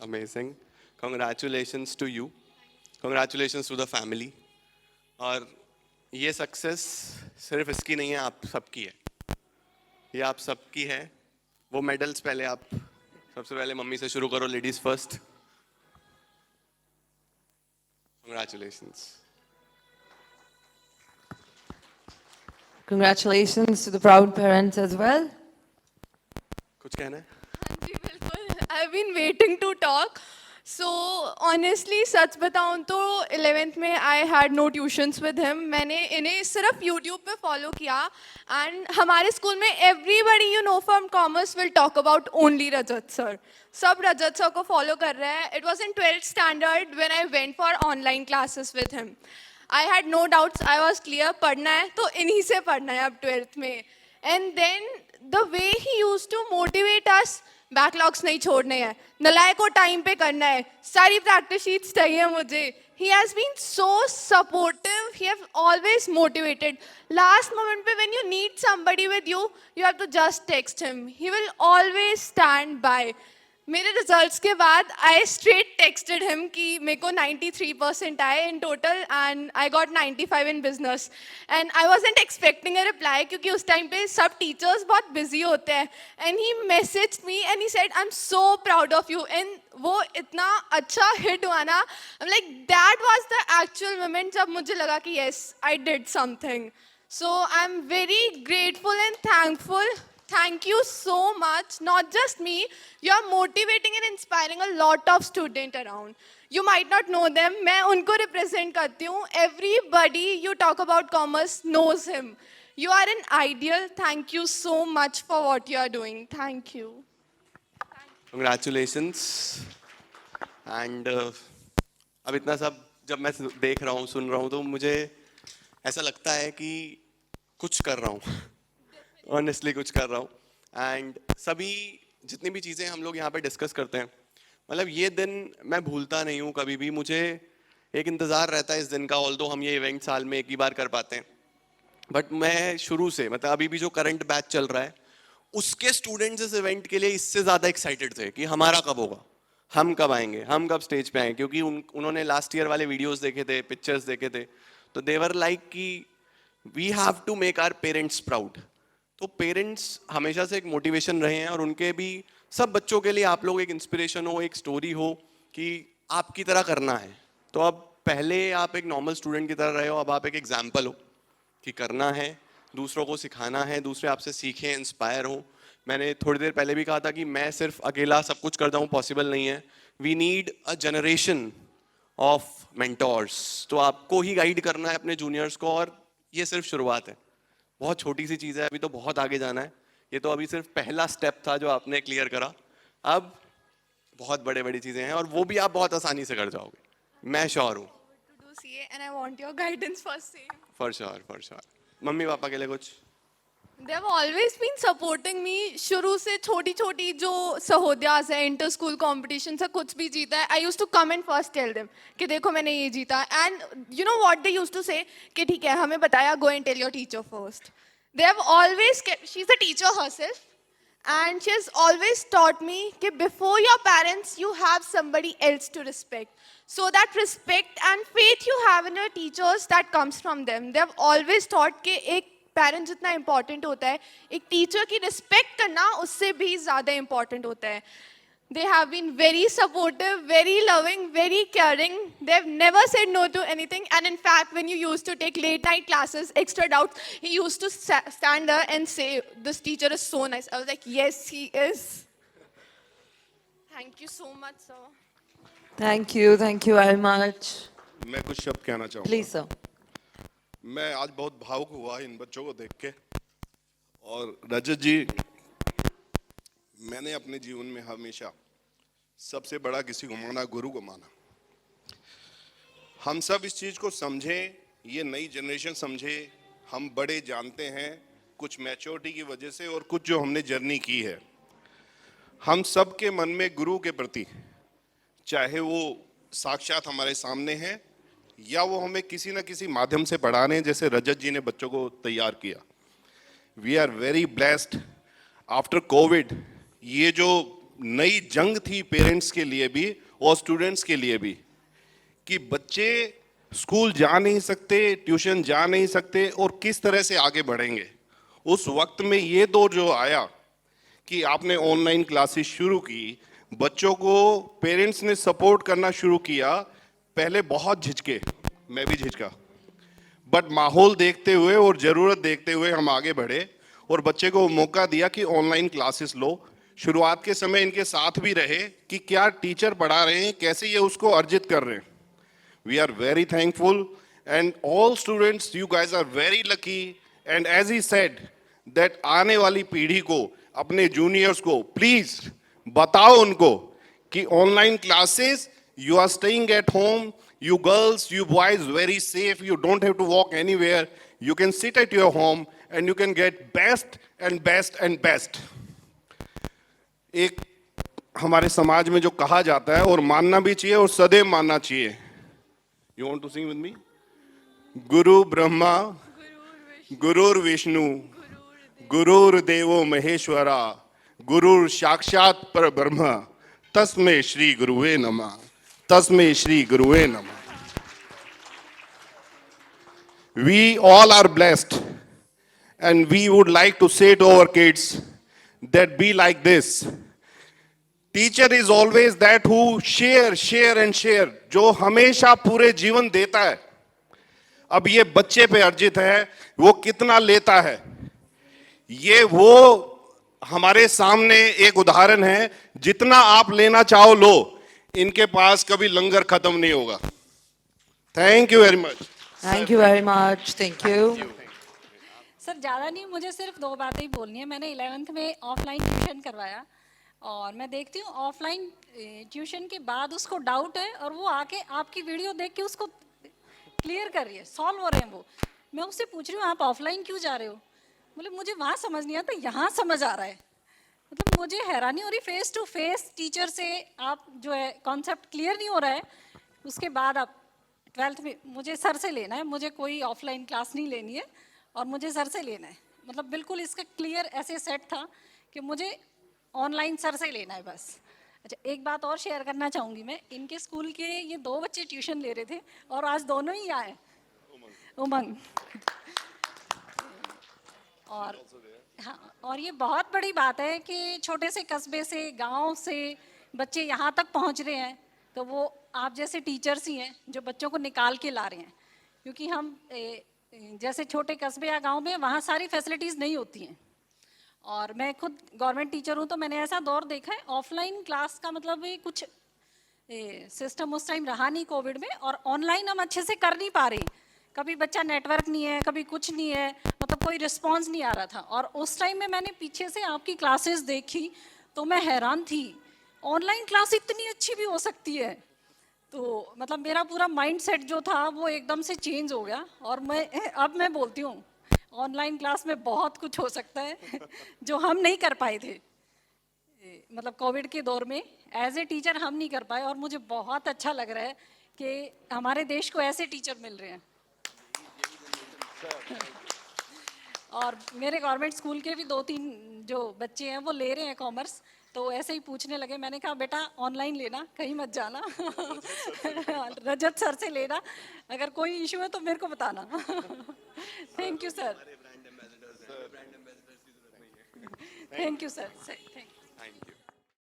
Amazing. Congratulations to you. Congratulations to the family. और ये success सिर्फ इसकी नहीं है, आप सबकी है. ये आप सबकी है. वो मेडल्स पहले आप सबसे पहले मम्मी से शुरू करो. Ladies first. Congratulations. Congratulations to the proud parents as well. कुछ कहना है? हाँ जी बिल्कुल. I've been waiting to talk. So honestly सच बताऊँ तो 11th में I had no tuitions with him. मैंने इन्हें सिर्फ YouTube पे follow किया and हमारे स्कूल में everybody you know from commerce will talk about only Rajat sir. सब रजत सर को follow कर रहे हैं. It was in 12th standard when I went for online classes with him. I had no doubts. I was clear पढ़ना है तो इन्हीं से पढ़ना है अब 12th में. And then the way he used to motivate us, backlogs नहीं छोड़ने हैं, नलायक को टाइम पे करना है, सारी प्रैक्टिस शीट्स चाहिए मुझे. He has been so supportive. He has always motivated. Last moment पे when you need somebody with you, you have to just text him. He will always stand by. मेरे results के बाद आई straight texted him कि मेरे को 93% आए in total and I got 95 in business and I wasn't expecting a reply क्योंकि उस time पे सब टीचर्स बहुत बिजी होते हैं. And he messaged me and he said I am so proud of you. And वो इतना अच्छा हिट हुआ ना, I am like that was the actual moment जब मुझे लगा कि yes I did something. So I am very grateful and thankful. Thank you so much. Not just me, you are motivating and inspiring a lot of students around. You might not know them. मैं उनको represent करती हूँ. Everybody you talk about commerce knows him. You are an ideal. Thank you so much for what you are doing. Thank you. Congratulations. And अब इतना सब जब मैं देख रहा हूँ, सुन रहा हूँ, तो मुझे ऐसा लगता है कि कुछ कर रहा हूँ. ऑनेस्टली कुछ कर रहा हूँ. एंड सभी जितनी भी चीज़ें हम लोग यहाँ पे डिस्कस करते हैं, मतलब ये दिन मैं भूलता नहीं हूँ कभी भी. मुझे एक इंतज़ार रहता है इस दिन का. ऑल्दो हम ये इवेंट साल में एक ही बार कर पाते हैं, बट मैं शुरू से, मतलब अभी भी जो करंट बैच चल रहा है उसके स्टूडेंट्स इस इवेंट के लिए इससे ज़्यादा एक्साइटेड थे कि हमारा कब होगा, हम कब आएंगे, हम कब स्टेज पे आएंगे. क्योंकि उन्होंने लास्ट ईयर वाले वीडियोज़ देखे थे, पिक्चर्स देखे थे, तो देवर लाइक कि we have to make our parents proud. तो पेरेंट्स हमेशा से एक मोटिवेशन रहे हैं और उनके भी सब बच्चों के लिए आप लोग एक इंस्पिरेशन हो, एक स्टोरी हो कि आपकी तरह करना है. तो अब पहले आप एक नॉर्मल स्टूडेंट की तरह रहे हो, अब आप एक एग्जाम्पल हो कि करना है, दूसरों को सिखाना है, दूसरे आपसे सीखें, इंस्पायर हो. मैंने थोड़ी देर पहले भी कहा था कि मैं सिर्फ अकेला सब कुछ कर जाऊँ, पॉसिबल नहीं है. We need a generation of mentors. तो आपको ही गाइड करना है अपने जूनियर्स को, और ये सिर्फ शुरुआत है. बहुत छोटी सी चीज़ है, अभी तो बहुत आगे जाना है. ये तो अभी सिर्फ पहला स्टेप था जो आपने क्लियर करा. अब बहुत बड़े बड़ी चीज़ें हैं और वो भी आप बहुत आसानी से कर जाओगे, मैं श्योर हूँ. To do CA and I want your guidance for same. For sure, for sure. Mummy papa के लिए कुछ? They have always been supporting me. शुरू से छोटी छोटी जो सहोदयास है, इंटर स्कूल कॉम्पिटिशन से कुछ भी जीता है, I used to come and first tell them कि देखो मैंने ये जीता. And you know what they used to say कि ठीक है हमें बताया, go and tell your teacher first. They have always kept, she's a teacher herself and she has always taught me कि before your parents you have somebody else to respect. So that respect and faith you have in your teachers, that comes from them. They have always taught कि एक parent जितना important होता है, एक teacher की respect करना उससे भी ज़्यादा इम्पॉर्टेंट होता है. They have been very supportive, very loving, very caring. They have never said no to anything. And in fact, when you used to take late night classes, extra doubts, he used to stand there and say, this teacher is so nice. I was like, yes, he is. Thank you so much, sir. Thank you very much. मैं कुछ शब्द कहना चाहूँगा. Please, sir. मैं आज बहुत भावुक हुआ इन बच्चों को देख के. और रजत जी, मैंने अपने जीवन में हमेशा सबसे बड़ा किसी को माना, गुरु को माना. हम सब इस चीज़ को समझें, ये नई जनरेशन समझे. हम बड़े जानते हैं कुछ मैच्योरिटी की वजह से और कुछ जो हमने जर्नी की है. हम सब के मन में गुरु के प्रति, चाहे वो साक्षात हमारे सामने है या वो हमें किसी न किसी माध्यम से पढ़ा रहे हैं, जैसे रजत जी ने बच्चों को तैयार किया. We are very blessed. After covid ये जो नई जंग थी पेरेंट्स के लिए भी और स्टूडेंट्स के लिए भी कि बच्चे स्कूल जा नहीं सकते, ट्यूशन जा नहीं सकते और किस तरह से आगे बढ़ेंगे। उस वक्त में ये दौर जो आया कि आपने ऑनलाइन क्लासेस शुरू की, बच्चों को पेरेंट्स ने सपोर्ट करना शुरू किया। पहले बहुत झिझके, मैं भी झिझका, बट माहौल देखते हुए और ज़रूरत देखते हुए हम आगे बढ़े और बच्चे को मौका दिया कि ऑनलाइन क्लासेस लो। शुरुआत के समय इनके साथ भी रहे कि क्या टीचर पढ़ा रहे हैं, कैसे ये उसको अर्जित कर रहे हैं। We are very thankful and all students, you guys are very lucky. And as he said that आने वाली पीढ़ी को, अपने जूनियर्स को प्लीज बताओ उनको कि online classes, you are staying at home, you girls, you boys, very safe, you don't have to walk anywhere, you can sit at your home and you can get best and best and best. एक हमारे समाज में जो कहा जाता है और मानना भी चाहिए और सदैव मानना चाहिए, you want to sing with me? गुरु ब्रह्मा गुरुर विष्णु गुरुर देवो महेश्वरा गुरुर साक्षात परब्रह्म तस्मै श्री गुरुवे नमः। तस्मै श्री गुरुवे नमः। We all are blessed and we would like to say to our kids that be like this. Teacher is always that who share and share, जो हमेशा पूरे जीवन देता है। अब ये बच्चे पे अर्जित है वो कितना लेता है। ये वो हमारे सामने एक उदाहरण है, जितना आप लेना चाहो लो, इनके पास कभी लंगर खत्म नहीं होगा। Thank you very much. Thank you very much. Thank you. Sir ज़्यादा नहीं, मुझे सिर्फ 2 बातें ही बोलनी है। मैंने 11th में ऑफलाइन ट्यूशन करवाया और मैं देखती हूँ ऑफलाइन ट्यूशन के बाद उसको डाउट है और वो आके आपकी वीडियो देख के उसको क्लियर कर रही है, सॉल्व हो रहे हैं वो। मैं उससे पूछ रही हूँ आप ऑफलाइन क्यों जा रहे हो? बोले मुझे वहाँ समझ नहीं आता, यहाँ समझ आ रहा है। मतलब मुझे हैरानी हो रही, फेस टू फेस टीचर से आप जो है कॉन्सेप्ट क्लियर नहीं हो रहा है, उसके बाद आप 12th में मुझे सर से लेना है, मुझे कोई ऑफलाइन क्लास नहीं लेनी है और मुझे सर से लेना है। मतलब बिल्कुल इसका क्लियर ऐसे सेट था कि मुझे ऑनलाइन सर से लेना है बस। अच्छा, एक बात और शेयर करना चाहूँगी मैं, इनके स्कूल के ये 2 बच्चे ट्यूशन ले रहे थे और आज दोनों ही आए, उमंग। और हाँ, और ये बहुत बड़ी बात है कि छोटे से कस्बे से, गांव से बच्चे यहाँ तक पहुँच रहे हैं, तो वो आप जैसे टीचर्स ही हैं जो बच्चों को निकाल के ला रहे हैं। क्योंकि हम जैसे छोटे कस्बे या गांव में वहाँ सारी फैसिलिटीज़ नहीं होती हैं। और मैं खुद गवर्नमेंट टीचर हूँ, तो मैंने ऐसा दौर देखा है ऑफलाइन क्लास का मतलब कुछ सिस्टम उस टाइम रहा नहीं कोविड में, और ऑनलाइन हम अच्छे से कर नहीं पा रहे। कभी बच्चा नेटवर्क नहीं है, कभी कुछ नहीं है, मतलब कोई रिस्पॉन्स नहीं आ रहा था। और उस टाइम में मैंने पीछे से आपकी क्लासेस देखी तो मैं हैरान थी, ऑनलाइन क्लास इतनी अच्छी भी हो सकती है। तो मतलब मेरा पूरा माइंडसेट जो था वो एकदम से चेंज हो गया और अब मैं बोलती हूँ ऑनलाइन क्लास में बहुत कुछ हो सकता है जो हम नहीं कर पाए थे। मतलब कोविड के दौर में एज ए टीचर हम नहीं कर पाए, और मुझे बहुत अच्छा लग रहा है कि हमारे देश को ऐसे टीचर मिल रहे हैं। और मेरे गवर्नमेंट स्कूल के भी 2-3 जो बच्चे हैं वो ले रहे हैं कॉमर्स, तो ऐसे ही पूछने लगे। मैंने कहा बेटा ऑनलाइन लेना, कहीं मत जाना रजत सर से लेना, अगर कोई इशू है तो मेरे को बताना। Thank you sir. Thank you sir. Thank you.